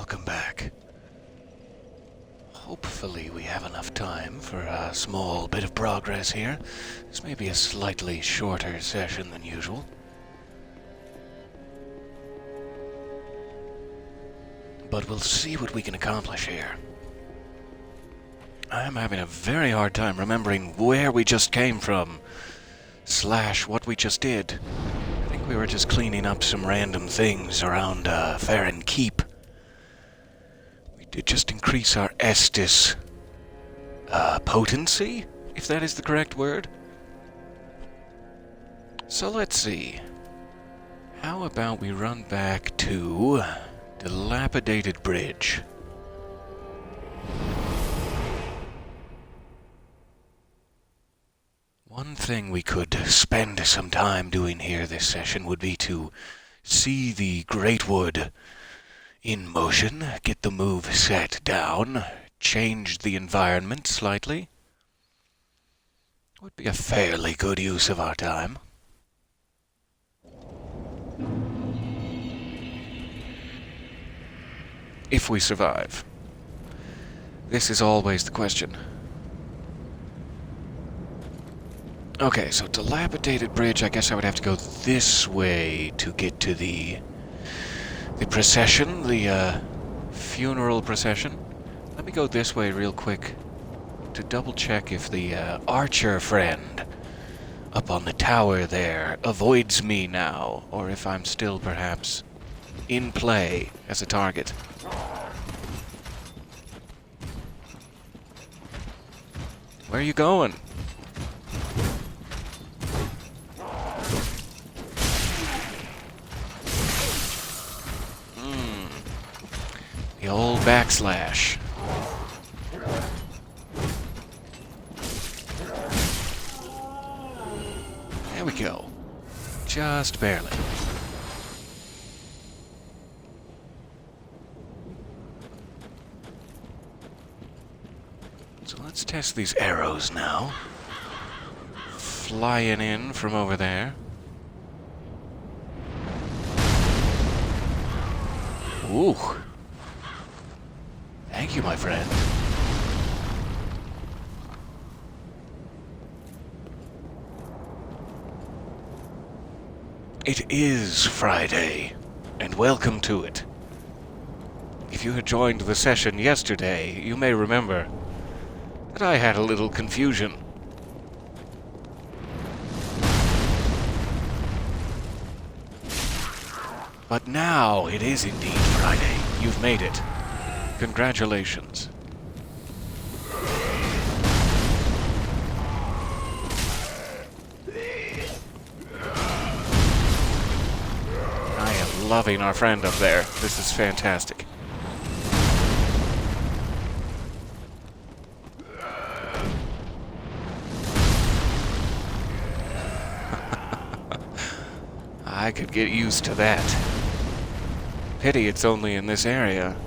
welcome back. Hopefully we have enough time for a small bit of progress here. This may be a slightly shorter session than usual. But we'll see what we can accomplish here. I'm having a very hard time remembering where we just came from, / what we just did. I think we were just cleaning up some random things around Farron Keep. We did just increase our Estus potency, if that is the correct word. So let's see. How about we run back to Dilapidated Bridge? One thing we could spend some time doing here this session would be to see the Greatwood in motion, get the move set down, change the environment slightly. Would be a fairly good use of our time. If we survive. This is always the question. Okay, so Dilapidated Bridge, I guess I would have to go this way to get to the procession, the funeral procession. Let me go this way real quick to double check if the archer friend up on the tower there avoids me now, or if I'm still perhaps in play as a target. Where are you going? The old backslash. There we go. Just barely. So let's test these arrows now. Flying in from over there. Ooh. Thank you, my friend. It is Friday, and welcome to it. If you had joined the session yesterday, you may remember that I had a little confusion. But now it is indeed Friday. You've made it. Congratulations. I am loving our friend up there. This is fantastic. I could get used to that. Pity it's only in this area.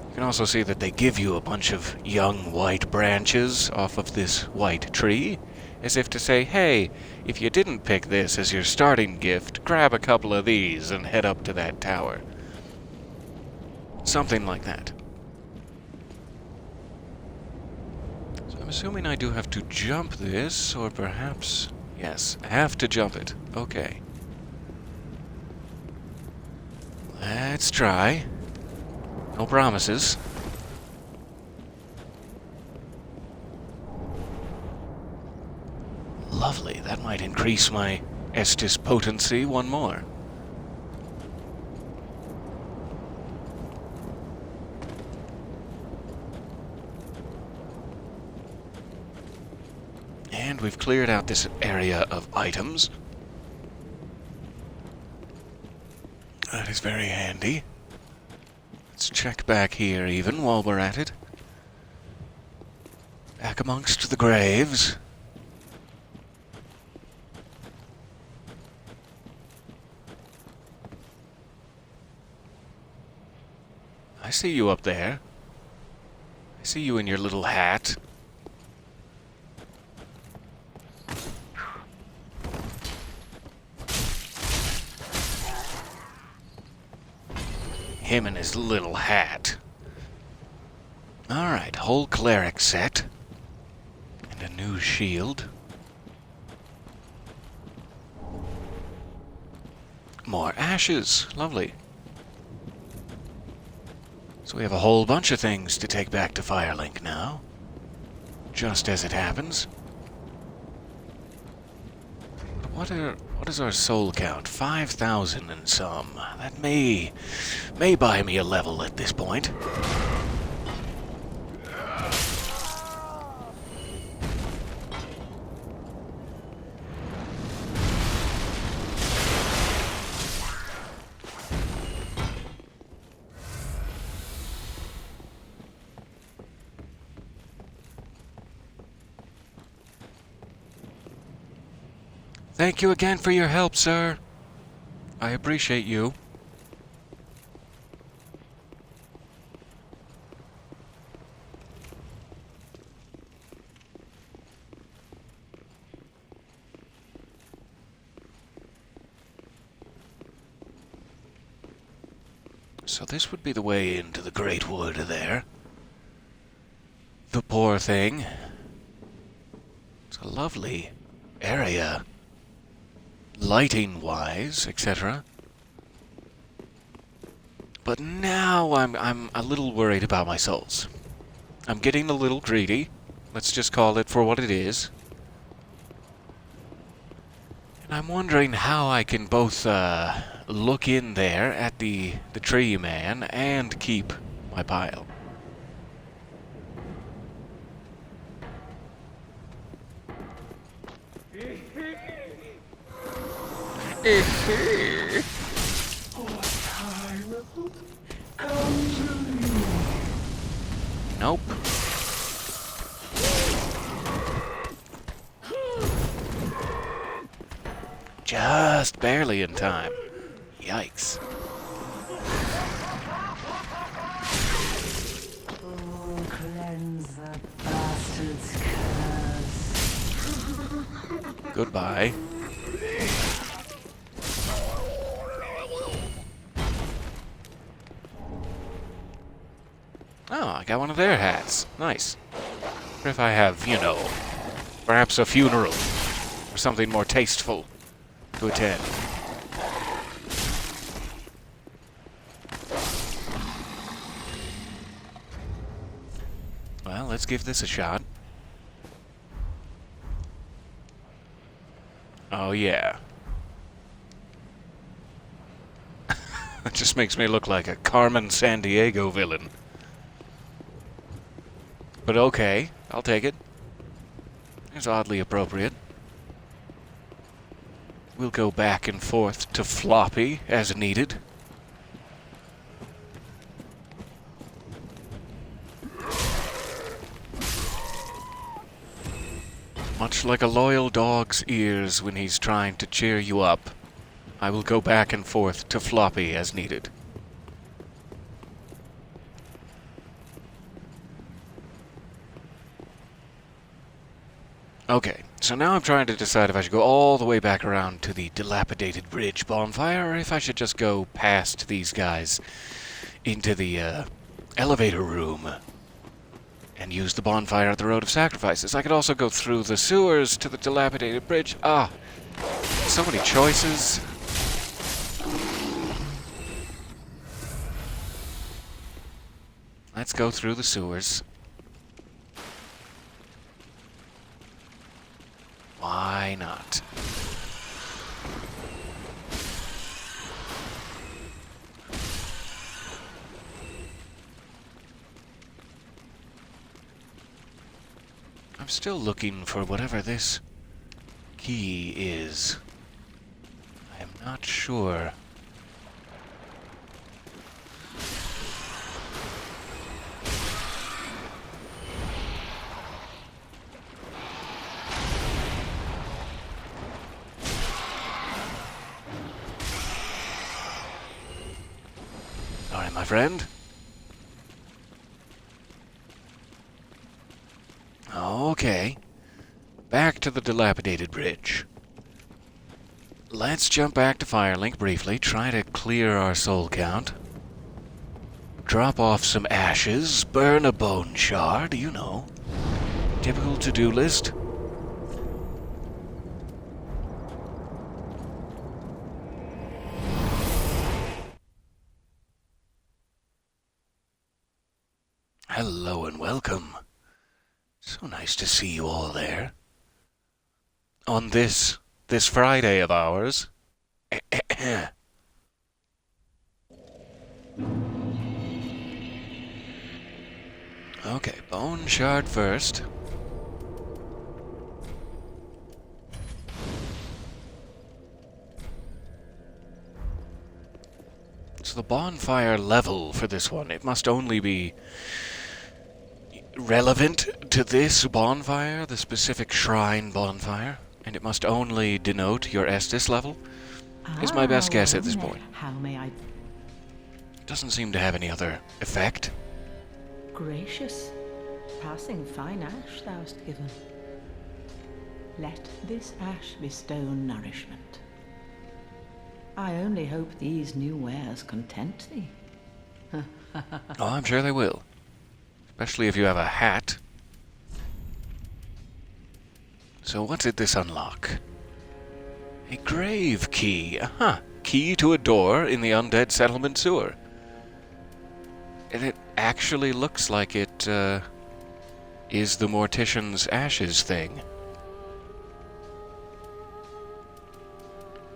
You can also see that they give you a bunch of young white branches off of this white tree, as if to say, hey, if you didn't pick this as your starting gift, grab a couple of these and head up to that tower. Something like that. So I'm assuming I do have to jump this, or perhaps... Yes, I have to jump it. Okay. Let's try. No promises. Lovely. That might increase my Estus potency one more. And we've cleared out this area of items. That is very handy. Let's check back here even while we're at it. Back amongst the graves. I see you up there. I see you in your little hat. Him and his little hat. Alright, whole cleric set. And a new shield. More ashes. Lovely. So we have a whole bunch of things to take back to Firelink now. Just as it happens. What is our soul count? 5,000 and some. That may buy me a level at this point. Thank you again for your help, sir. I appreciate you. So this would be the way into the Greatwood there. The poor thing. It's a lovely area. Lighting-wise, etc. But now I'm a little worried about my souls. I'm getting a little greedy. Let's just call it for what it is. And I'm wondering how I can both look in there at the tree man and keep my pile. Nope. Just barely in time. Yikes. Oh, cleanse the bastard's curse. Goodbye. Oh, I got one of their hats. Nice. What if I have, you know, perhaps a funeral or something more tasteful to attend? Well, let's give this a shot. Oh, yeah. It just makes me look like a Carmen Sandiego villain. But okay, I'll take it. It's oddly appropriate. We'll go back and forth to Floppy as needed. Much like a loyal dog's ears when he's trying to cheer you up, I will go back and forth to Floppy as needed. Okay, so now I'm trying to decide if I should go all the way back around to the dilapidated bridge bonfire, or if I should just go past these guys into the elevator room and use the bonfire at the Road of Sacrifices. I could also go through the sewers to the dilapidated bridge. Ah, so many choices. Let's go through the sewers. Why not? I'm still looking for whatever this key is. I am not sure. Sorry, my friend. Okay. Back to the dilapidated bridge. Let's jump back to Firelink briefly, try to clear our soul count. drop off some ashes, burn a bone shard, you know. Typical to-do list. Hello and welcome. So nice to see you all there. On this Friday of ours. Okay, bone shard first. So the bonfire level for this one, it must only be relevant to this bonfire, the specific shrine bonfire, and it must only denote your Estus level, is my best guess at this point. How may I? Doesn't seem to have any other effect. Gracious, passing fine ash thou'st given. Let this ash bestow nourishment. I only hope these new wares content thee. Oh, I'm sure they will. Especially if you have a hat. So what did this unlock? A grave key. Aha! Key to a door in the Undead Settlement sewer. And it actually looks like it is the Mortician's Ashes thing.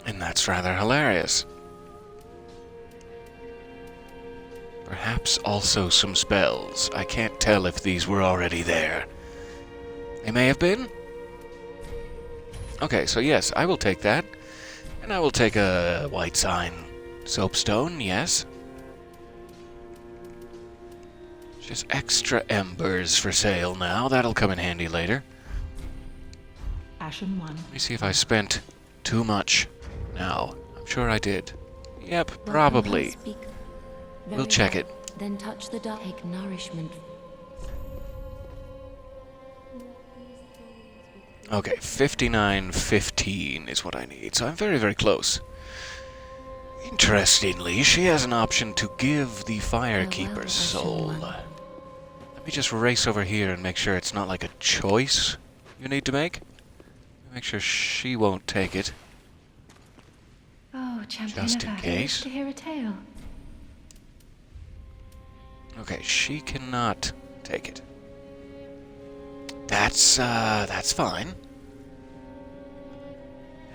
And that's rather hilarious. Perhaps also some spells. I can't tell if these were already there. They may have been. Okay, so yes, I will take that. And I will take a white sign soapstone, yes. Just extra embers for sale now. That'll come in handy later. Ashen one. Let me see if I spent too much. No, I'm sure I did. Yep, probably. We'll check it. Then touch the dark. Take nourishment. Okay, 59.15 is what I need, so I'm very, very close. Interestingly, she has an option to give the Fire Keeper's soul. Let me just race over here and make sure it's not like a choice you need to make. Make sure she won't take it. Oh, champion Just in case. To hear a tale. Okay, she cannot take it. That's fine.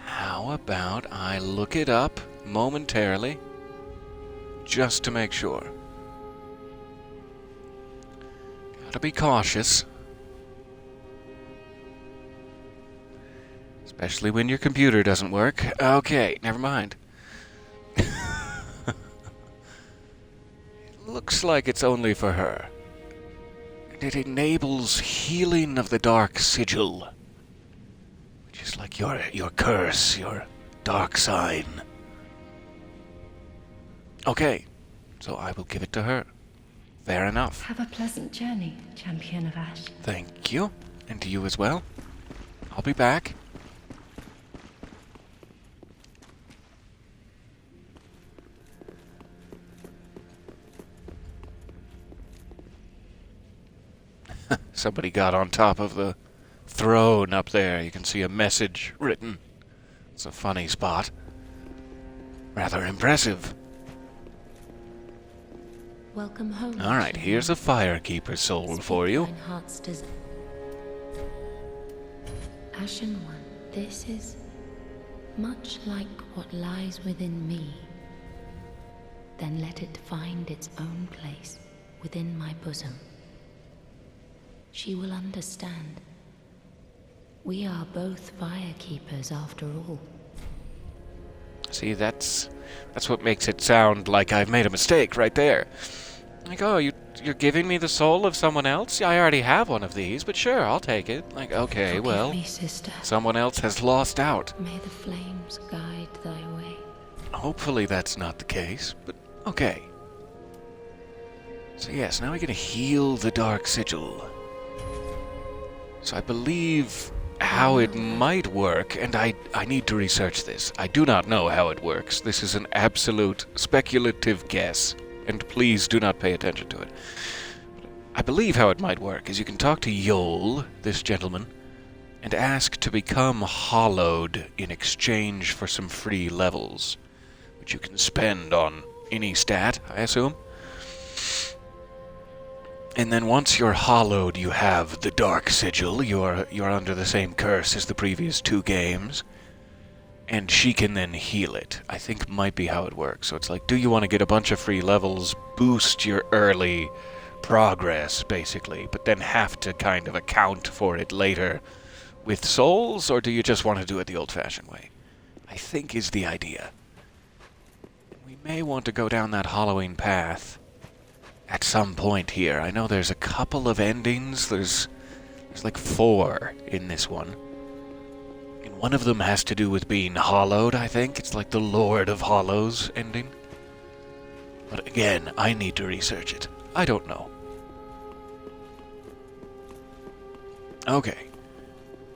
How about I look it up momentarily, just to make sure. Gotta be cautious. Especially when your computer doesn't work. Okay, never mind. It looks like it's only for her. And it enables healing of the dark sigil. Which is like your curse, your dark sign. Okay, so I will give it to her. Fair enough. Have a pleasant journey, champion of Ash. Thank you. And to you as well. I'll be back. Somebody got on top of the throne up there. You can see a message written. It's a funny spot. Rather impressive. Welcome home. Alright, here's a Firekeeper soul for you. Ashen one, this is much like what lies within me. Then let it find its own place within my bosom. She will understand. We are both Firekeepers after all. See, that's what makes it sound like I've made a mistake right there. Like, oh, you're giving me the soul of someone else? Yeah, I already have one of these, but sure, I'll take it. Like, okay, Forgive well, me, sister. someone else has lost out. May the flames guide thy way. Hopefully that's not the case, but okay. So yes, now we're gonna heal the dark sigil. So I believe how it might work, and I need to research this. I do not know how it works. This is an absolute speculative guess. and please do not pay attention to it. I believe how it might work is you can talk to Yol, this gentleman, and ask to become hollowed in exchange for some free levels, which you can spend on any stat, I assume. And then once you're hollowed, you have the Dark Sigil. You're under the same curse as the previous 2 games. And she can then heal it. I think might be how it works. So it's like, do you want to get a bunch of free levels, boost your early progress, basically, but then have to kind of account for it later with souls, or do you just want to do it the old-fashioned way? I think is the idea. We may want to go down that Halloween path at some point here. I know there's a couple of endings. There's like 4 in this one. And one of them has to do with being hollowed, I think. It's like the Lord of Hollows ending. But again, I need to research it. I don't know. Okay.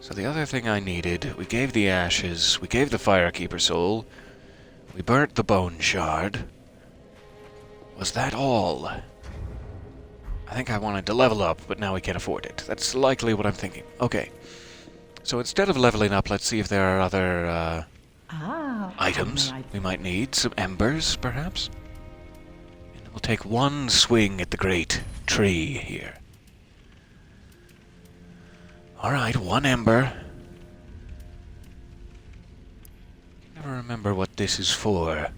So the other thing I needed, we gave the ashes, we gave the Firekeeper soul, we burnt the bone shard. Was that all? I think I wanted to level up, but now we can't afford it. That's likely what I'm thinking. Okay. So instead of leveling up, let's see if there are other items we might need. Some embers, perhaps? And we'll take one swing at the great tree here. Alright, 1 ember. Never remember what this is for.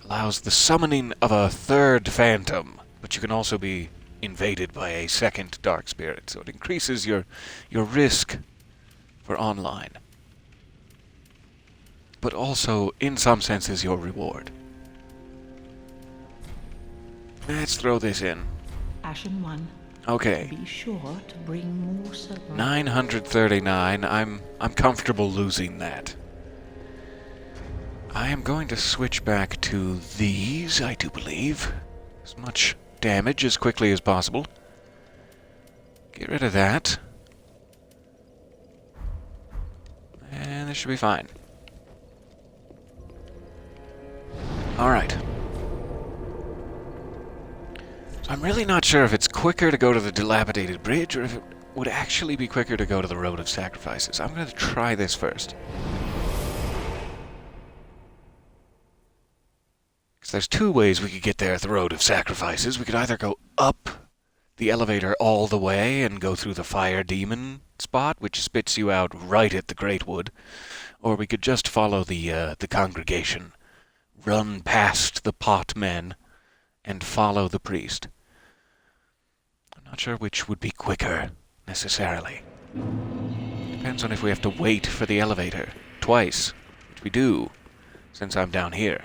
Allows the summoning of a 3rd phantom, but you can also be invaded by a 2nd dark spirit, so it increases your risk for online. But also, in some senses, your reward. Let's throw this in. Ashen One. Okay. Be sure to bring more silver. 939. I'm comfortable losing that. I am going to switch back to these, I do believe. As much damage as quickly as possible. Get rid of that. And this should be fine. Alright. So I'm really not sure if it's quicker to go to the dilapidated bridge or if it would actually be quicker to go to the Road of Sacrifices. I'm going to try this first. Because there's 2 ways we could get there at the Road of Sacrifices. We could either go up the elevator all the way and go through the fire demon spot, which spits you out right at the Greatwood, or we could just follow the congregation, run past the pot men, and follow the priest. I'm not sure which would be quicker, necessarily. Depends on if we have to wait for the elevator twice, which we do, since I'm down here.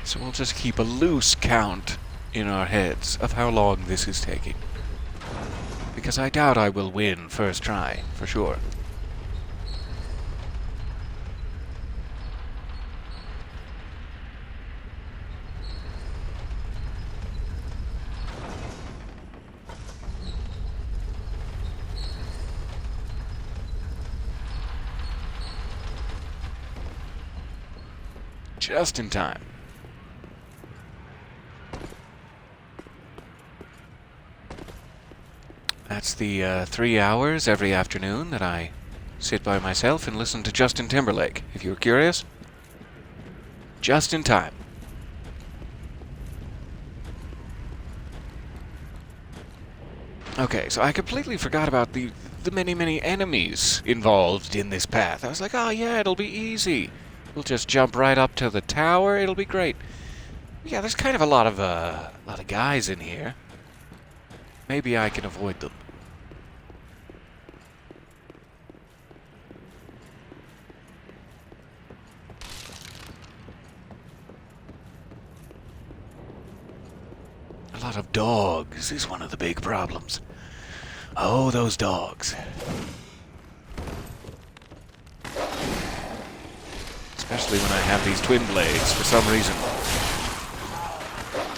So we'll just keep a loose count in our heads of how long this is taking. Because I doubt I will win first try, for sure. Just in time. That's the 3 hours every afternoon that I sit by myself and listen to Justin Timberlake, if you're curious. Just in time. Okay, so I completely forgot about the many, many enemies involved in this path. I was like, oh yeah, it'll be easy. We'll just jump right up to the tower, it'll be great. Yeah, there's kind of a lot of guys in here. Maybe I can avoid them. A lot of dogs is one of the big problems. Oh, those dogs. Especially when I have these twin blades for some reason.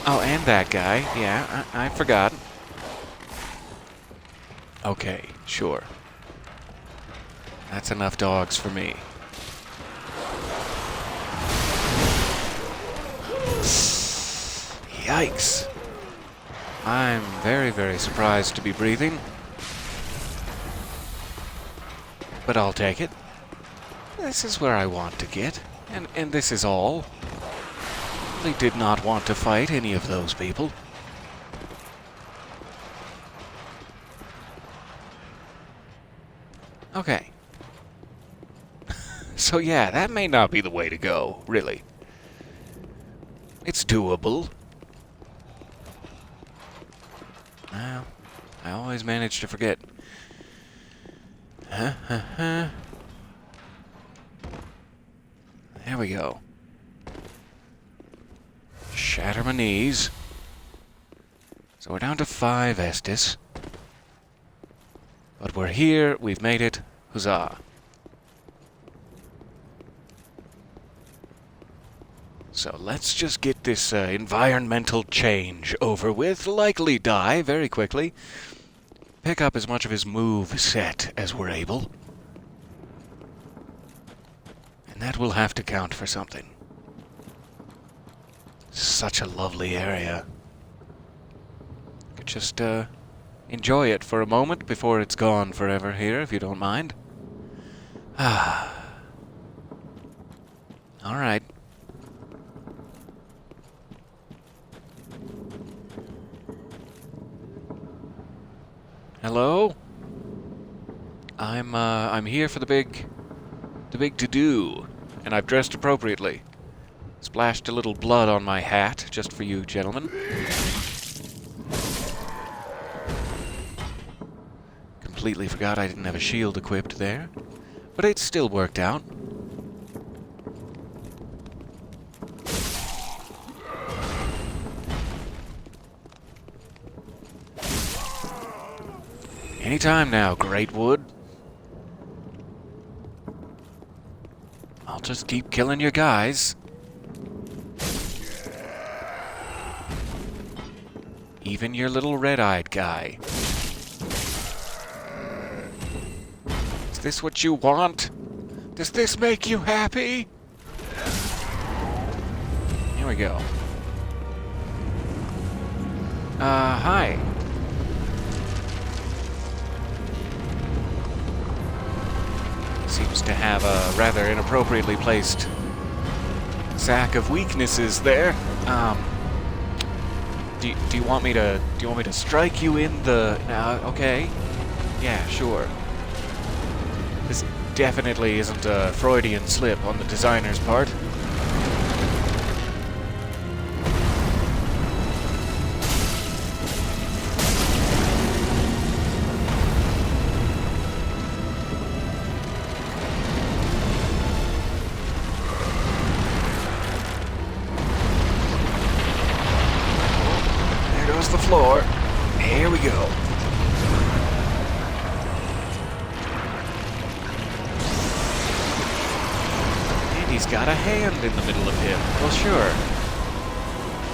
Oh, and that guy. Yeah, I forgot. Okay, sure. That's enough dogs for me. Yikes. I'm very, very surprised to be breathing. But I'll take it. This is where I want to get. And this is all. They did not want to fight any of those people. Okay. So yeah, that may not be the way to go, really. It's doable. Well, I always manage to forget. There we go. Shatter my knees. So we're down to 5 Estus. But we're here, we've made it. Huzzah. So let's just get this environmental change over with. Likely die very quickly. Pick up as much of his move set as we're able. And that will have to count for something. Such a lovely area. Could just enjoy it for a moment before it's gone forever here, if you don't mind. Ah. All right. Hello? I'm here for the big to-do, and I've dressed appropriately. Splashed a little blood on my hat, just for you, gentlemen. Completely forgot I didn't have a shield equipped there, but it still worked out. Anytime now, Greatwood. I'll just keep killing your guys. Even your little red-eyed guy. Is this what you want? Does this make you happy? Here we go. Hi. Seems to have a rather inappropriately placed sack of weaknesses there. Do you want me to strike you in the? Okay. Yeah, sure. This definitely isn't a Freudian slip on the designer's part. The floor. Here we go. And he's got a hand in the middle of him. Well, sure.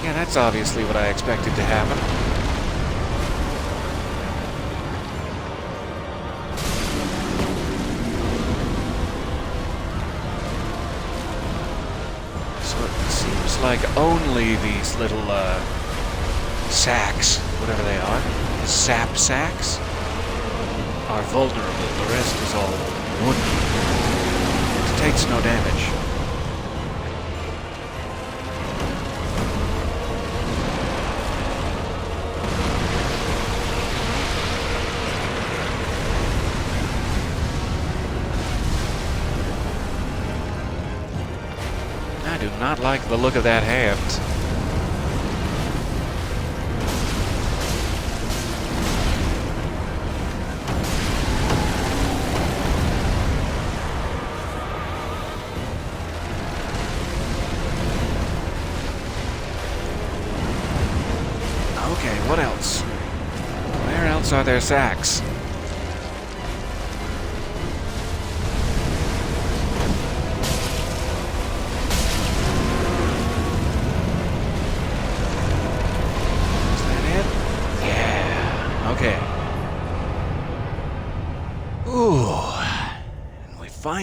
Yeah, that's obviously what I expected to happen. So it seems like only these little, sacks, whatever they are, the sap sacks, are vulnerable. The rest is all wood. It takes no damage. I do not like the look of that hand. Okay, what else? Where else are there sacks?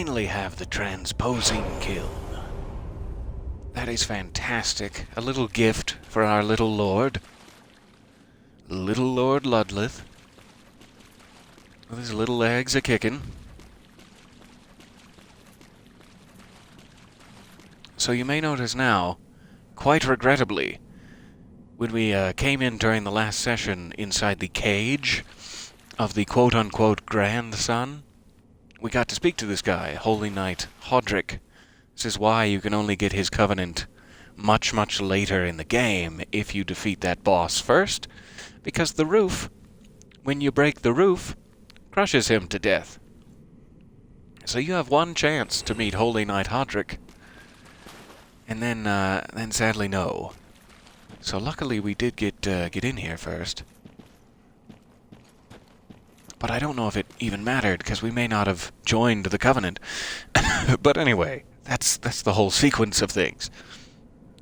finally have the transposing kiln. That is fantastic. A little gift for our little lord. Little Lord Ludleth. With his little legs a-kicking. So you may notice now, quite regrettably, when we came in during the last session inside the cage of the quote-unquote grandson, we got to speak to this guy, Holy Knight Hodrick. This is why you can only get his covenant much, much later in the game if you defeat that boss first, because the roof, when you break the roof, crushes him to death. So you have one chance to meet Holy Knight Hodrick, and then sadly no. So luckily we did get in here first. But I don't know if it even mattered, because we may not have joined the Covenant. But anyway, that's the whole sequence of things.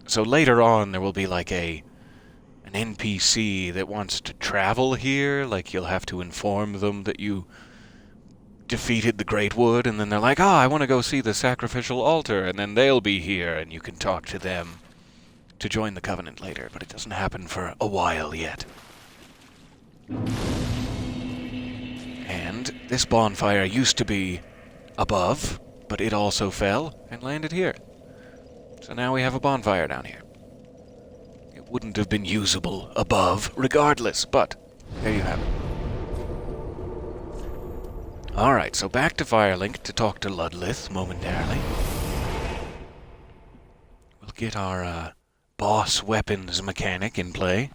So later on there will be like an NPC that wants to travel here, like you'll have to inform them that you defeated the Greatwood, and then they're like, I want to go see the sacrificial altar, and then they'll be here, and you can talk to them to join the Covenant later, but it doesn't happen for a while yet. And this bonfire used to be above, but it also fell and landed here. So now we have a bonfire down here. It wouldn't have been usable above regardless, but there you have it. Alright, so back to Firelink to talk to Ludleth momentarily. We'll get our boss weapons mechanic in play.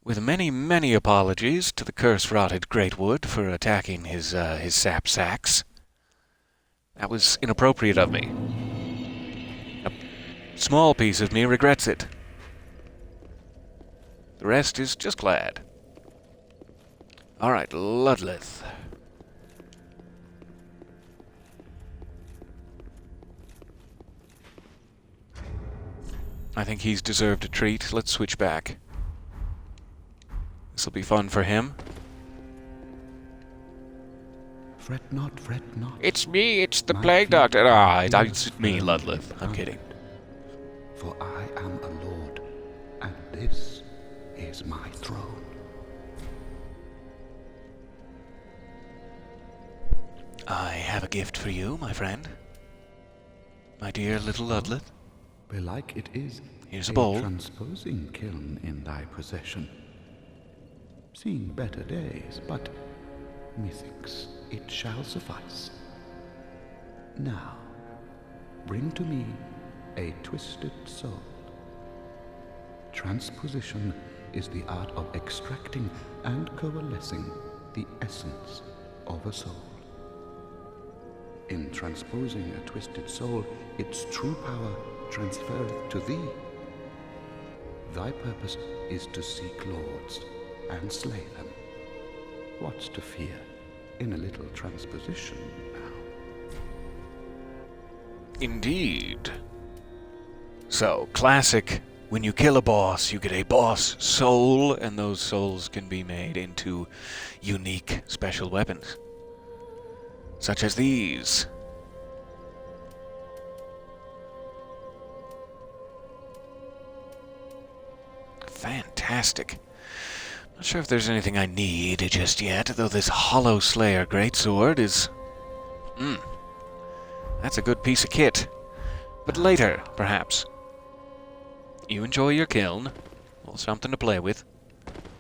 With many, many apologies to the Curse-Rotted Greatwood for attacking his sap sacks. That was inappropriate of me. A small piece of me regrets it. The rest is just glad. Alright, Ludleth. I think he's deserved a treat. Let's switch back. This'll be fun for him. Fret not. It's me, it's the My Plague feet Doctor. feel It's me, firm Ludleth. I'm grounded. kidding. For I am a lord, and this is my throne. I have a gift for you, my friend. My dear little Ludleth. Belike it is Here's a bowl. transposing kiln in thy possession. Seen better days, but methinks it shall suffice. Now, bring to me a twisted soul. Transposition is the art of extracting and coalescing the essence of a soul. In transposing a twisted soul, its true power transferreth to thee. Thy purpose is to seek lords and slay them. What's to fear in a little transposition now? Indeed. So, classic. When you kill a boss, you get a boss soul, and those souls can be made into unique special weapons. Such as these. Fantastic. Not sure if there's anything I need just yet, though this Hollow Slayer greatsword is... that's a good piece of kit. But later, perhaps. You enjoy your kiln. Well, something to play with.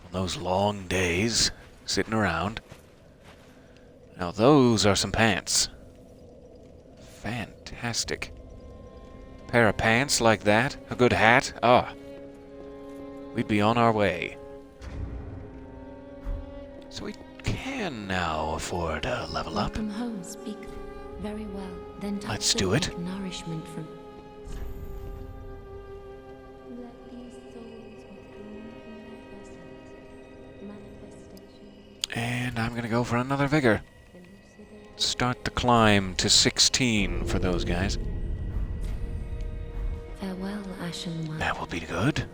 On those long days, sitting around. Now those are some pants. Fantastic. Pair of pants like that? A good hat? We'd be on our way. So we can now afford a level up. Welcome home, speak very well. Then touch Let's the do it. deep nourishment from... Let these souls withdrawn from their vessels, manifestation, And I'm gonna go for another vigor. elucidate Start the climb to 16 for those guys. Farewell, Ashen One. That will be good.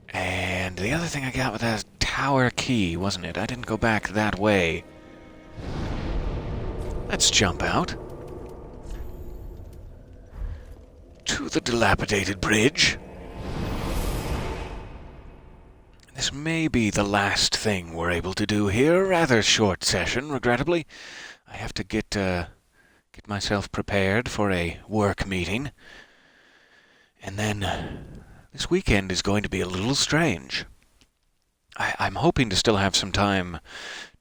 And the other thing I got was that tower key, wasn't it? I didn't go back that way. Let's jump out to the dilapidated bridge. This may be the last thing we're able to do here. Rather short session, regrettably. I have to get myself prepared for a work meeting. And then this weekend is going to be a little strange. I'm hoping to still have some time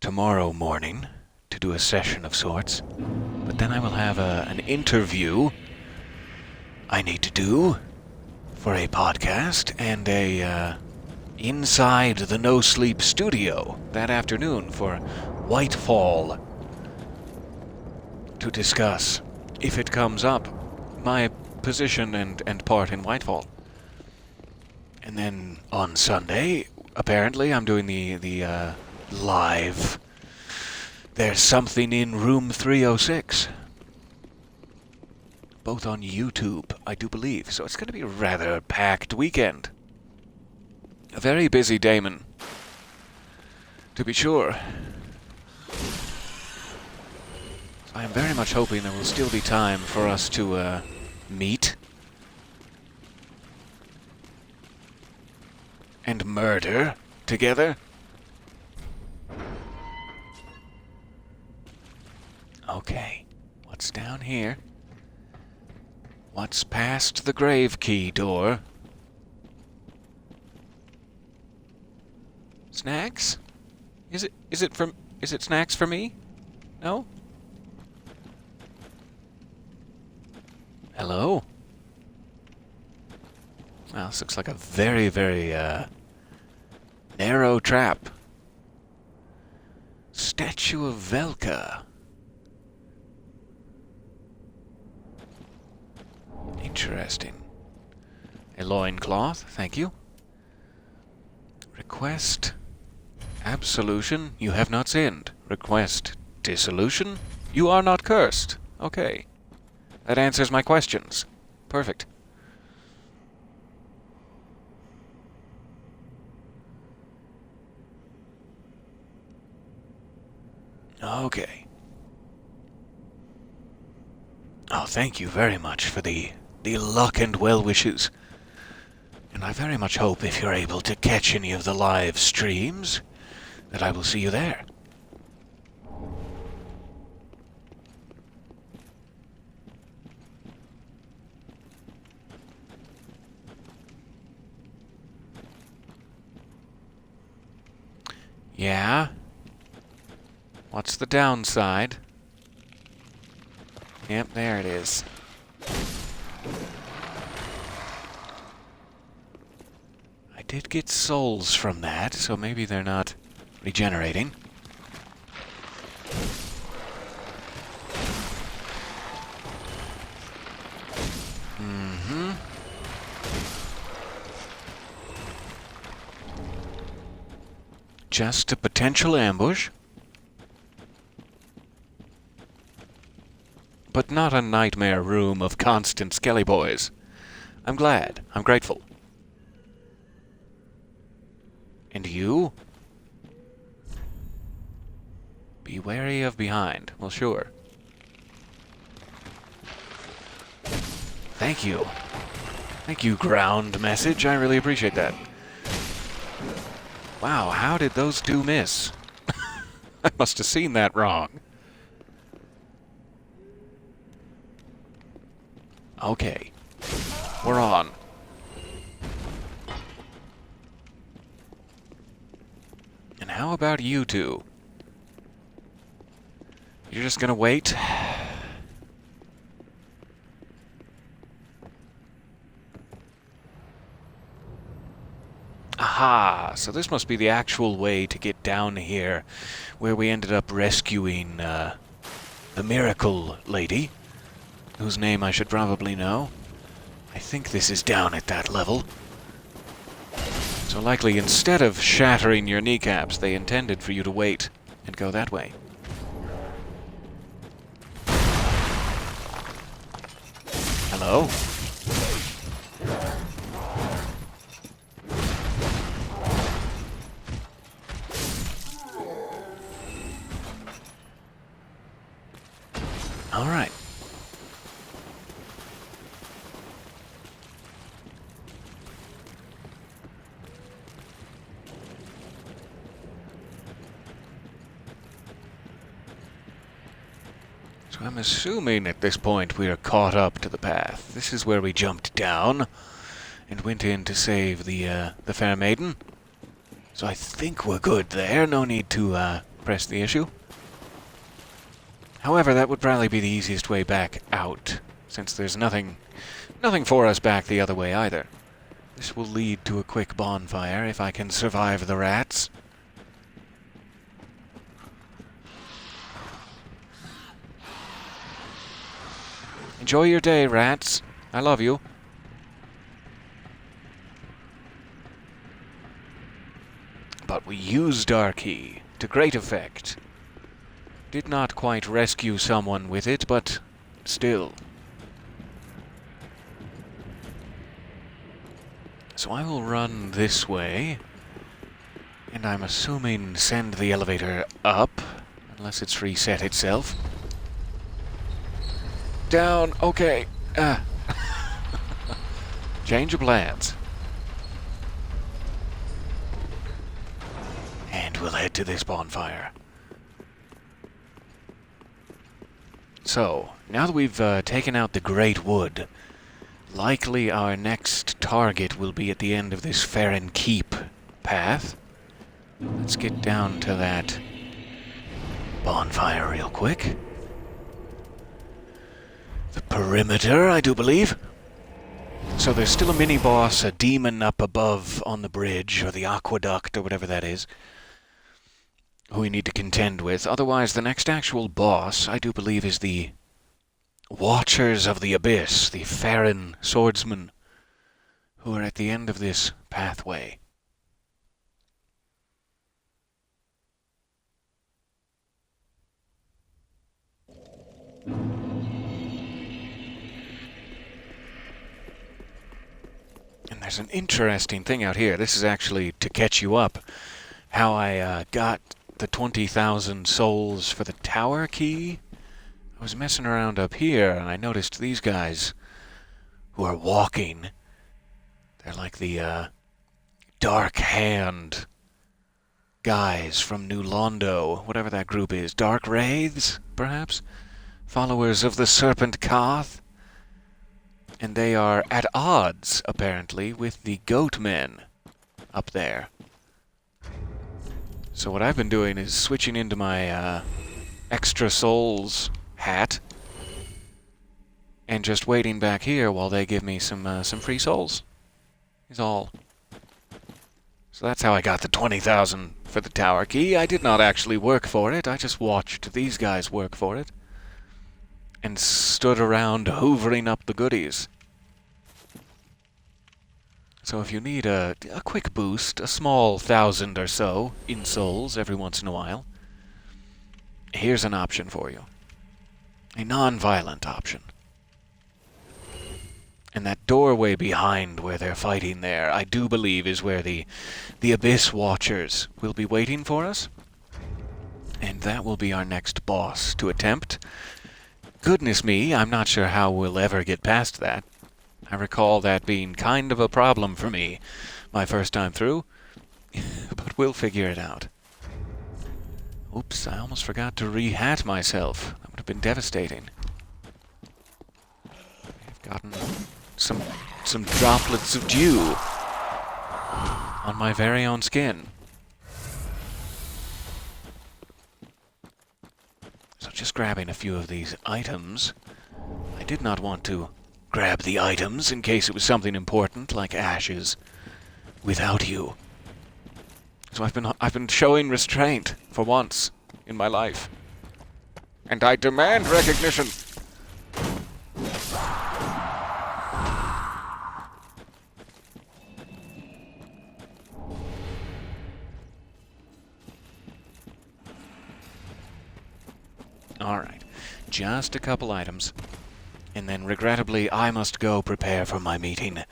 tomorrow morning to do a session of sorts. But then I will have an interview I need to do for a podcast and a inside the No Sleep studio that afternoon for Whitefall to discuss, if it comes up, my position and part in Whitefall. And then on Sunday, apparently, I'm doing the live There's Something in Room 306. Both on YouTube, I do believe. So it's going to be a rather packed weekend. A very busy Damon, to be sure. I am very much hoping there will still be time for us to meet and murder together. Okay, what's down here? What's past the grave key door? Snacks? Is it snacks for me? No? Hello? Well, this looks like a very, very, narrow trap. Statue of Velka. Interesting. A loincloth, thank you. Request absolution, you have not sinned. Request dissolution, you are not cursed. Okay. That answers my questions. Perfect. Okay. Oh, thank you very much for the luck and well wishes. And I very much hope if you're able to catch any of the live streams, that I will see you there. Yeah? What's the downside? Yep, there it is. I did get souls from that, so maybe they're not regenerating. Mm-hmm. Just a potential ambush. But not a nightmare room of constant skelly boys. I'm glad. I'm grateful. And you? Be wary of behind. Well, sure. Thank you. Thank you, ground message. I really appreciate that. Wow, how did those two miss? I must have seen that wrong. Okay. We're on. And how about you two? You're just gonna wait? Aha! So this must be the actual way to get down here, where we ended up rescuing, the miracle lady, whose name I should probably know. I think this is down at that level. So likely, instead of shattering your kneecaps, they intended for you to wait and go that way. Hello? So I'm assuming at this point we are caught up to the path. This is where we jumped down and went in to save the fair maiden. So I think we're good there. No need to press the issue. However, that would probably be the easiest way back out, since there's nothing for us back the other way either. This will lead to a quick bonfire if I can survive the rats. Enjoy your day, rats. I love you. But we used our key to great effect. Did not quite rescue someone with it, but still. So I will run this way, and I'm assuming send the elevator up, unless it's reset itself. Down, okay. Change of plans. And we'll head to this bonfire. So, now that we've taken out the Greatwood, likely our next target will be at the end of this Farron Keep path. Let's get down to that bonfire real quick. The perimeter, I do believe. So there's still a mini-boss, a demon up above on the bridge, or the aqueduct, or whatever that is, who we need to contend with. Otherwise, the next actual boss, I do believe, is the Watchers of the Abyss, the Farron swordsmen, who are at the end of this pathway. And there's an interesting thing out here. This is actually to catch you up. How I got the 20,000 souls for the tower key. I was messing around up here, and I noticed these guys who are walking. They're like the Dark Hand guys from New Londo, whatever that group is. Dark Wraiths, perhaps? Followers of the Serpent Koth. And they are at odds, apparently, with the Goat Men up there. So what I've been doing is switching into my extra souls hat and just waiting back here while they give me some free souls. Is all. So that's how I got the 20,000 for the tower key. I did not actually work for it. I just watched these guys work for it and stood around hoovering up the goodies. So if you need a quick boost, a small 1,000 or so in souls every once in a while, here's an option for you. A non-violent option. And that doorway behind where they're fighting there, I do believe is where the Abyss Watchers will be waiting for us. And that will be our next boss to attempt. Goodness me, I'm not sure how we'll ever get past that. I recall that being kind of a problem for me my first time through, but we'll figure it out. Oops, I almost forgot to re-hat myself. That would have been devastating. I've gotten some droplets of dew on my very own skin. So just grabbing a few of these items. I did not want to grab the items in case it was something important like ashes without you. So I've been showing restraint for once in my life. And I demand recognition. Alright, just a couple items. And then, regrettably, I must go prepare for my meeting.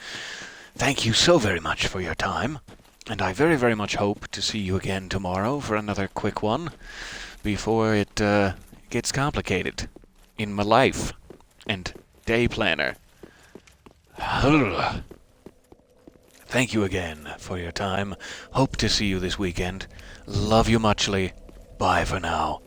Thank you so very much for your time, and I very, very much hope to see you again tomorrow for another quick one, before it gets complicated in my life and day planner. Thank you again for your time. Hope to see you this weekend. Love you muchly. Bye for now.